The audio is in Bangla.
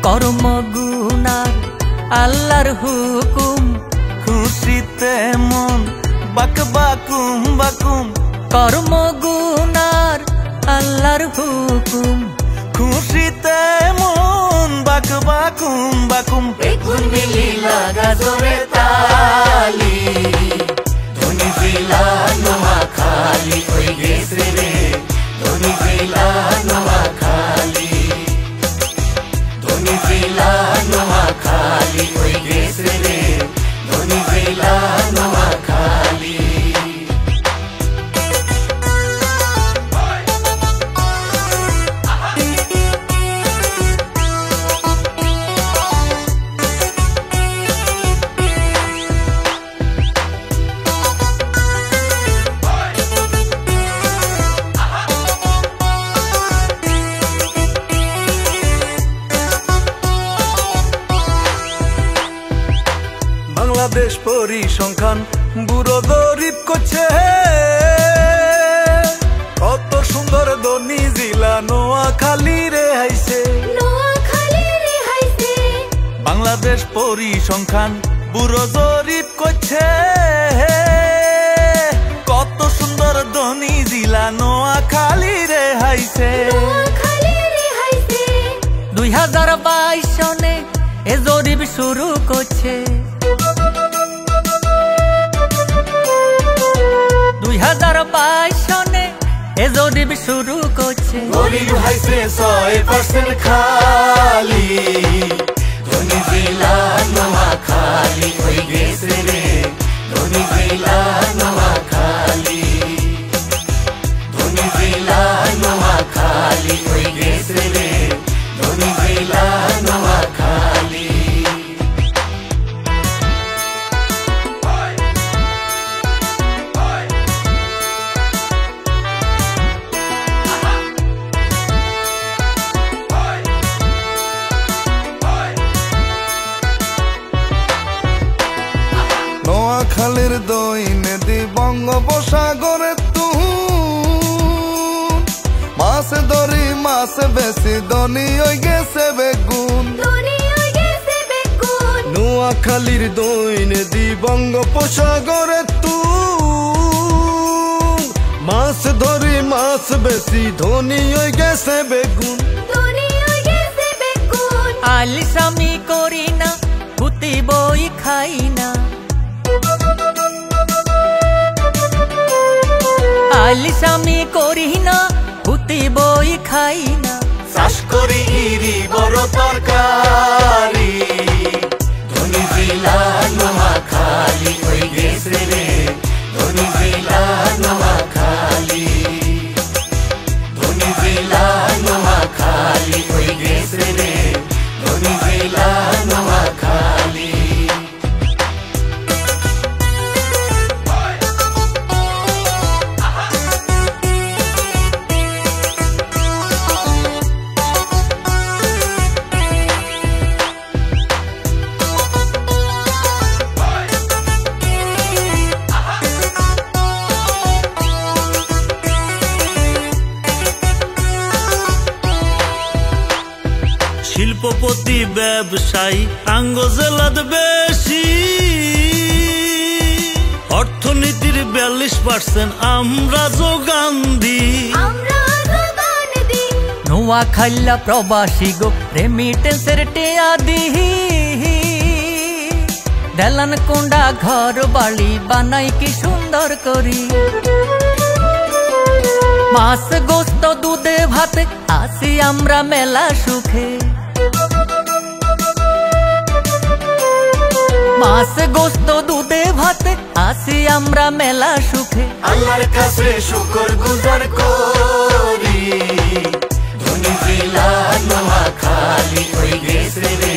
কর্ম গুনার আল্লাহর হুকুম, খুশিতে মন বাক বাকুম বাকুম। কর্ম গুনার আল্লাহর হুকুম, খুশিতে মন বাক বাকুম বাকুম। বেগুন মিলি লাগা জোরে তালি, ধনী জেলা নোয়াখালী হয়ে গেছে রে, ধনী জেলা নোয়াখালী, ধনী জেলা নোয়াখালী হয়ে গেছে রে, ধনী জেলা নোয়াখালী। বাংলাদেশ পরিসংখ্যান বুড়ো গরিব করছে, কত সুন্দর ধনী জেলা নোয়াখালী রে হাইছে, বাংলাদেশ পরিসংখ্যান বুড়ো গরিব করছে, কত সুন্দর ধনী জেলা নোয়াখালী রে হাইছে। 2022 সনে এ জরিপ শুরু করছে, 2022 সনে এ জরিপ শুরু করছে। গরিব হাইছে 6% খালি, ধনী জেলা নোয়াখালী হয়ে গেছে রে, ধনী জেলা নোয়াখালী, ধনী জেলা নোয়াখালী হয়ে গেছে রে, ধনী জেলা নোয়াখালী। নোয়াখালীর দৈনন্দি বঙ্গোপসাগরে তুন, মাছ ধরি মাছ বেশি ধনী হয়ে গেছে বেগুন। নোয়াখালীর দৈনন্দি বঙ্গোপসাগরে তুন, মাছ ধরি মাছ বেশি ধনী হয়ে গেছে বেগুন। আলিসামি করি না, হুতি বই খাই না, আলিসামি করি না, হুতি বই খাই না। চাষ করি ইরি বড় তরকারি, ধনী জেলা নোয়াখালী হয়ে গেছে রে, ধনী জেলা নোয়াখালী, ধনী জেলা নোয়াখালী হয়ে গেছে রে, ধনী জেলা নোয়াখালী। শিল্পপতি ব্যবসায়ী আঙ্গ জেলাত বেশি, অর্থনীতির 42% আমরা যোগান দিই। নোয়াখালী প্রবাসী গো রেমিটেন্সের টেয়া দিহি, দেলান কোন্ডা ঘর বাড়ি বানাই কি সুন্দর করি। মাছ গোস্ত দুধে ভাতে আসি আমরা মেলা সুখে, মাছ গোস্ত দুধে ভাতে আসি আমরা মেলা সুখে। আল্লাহর কাছে শুকর গুজার করি, ধনী জেলা নোয়াখালী হয়ে গেছে রে,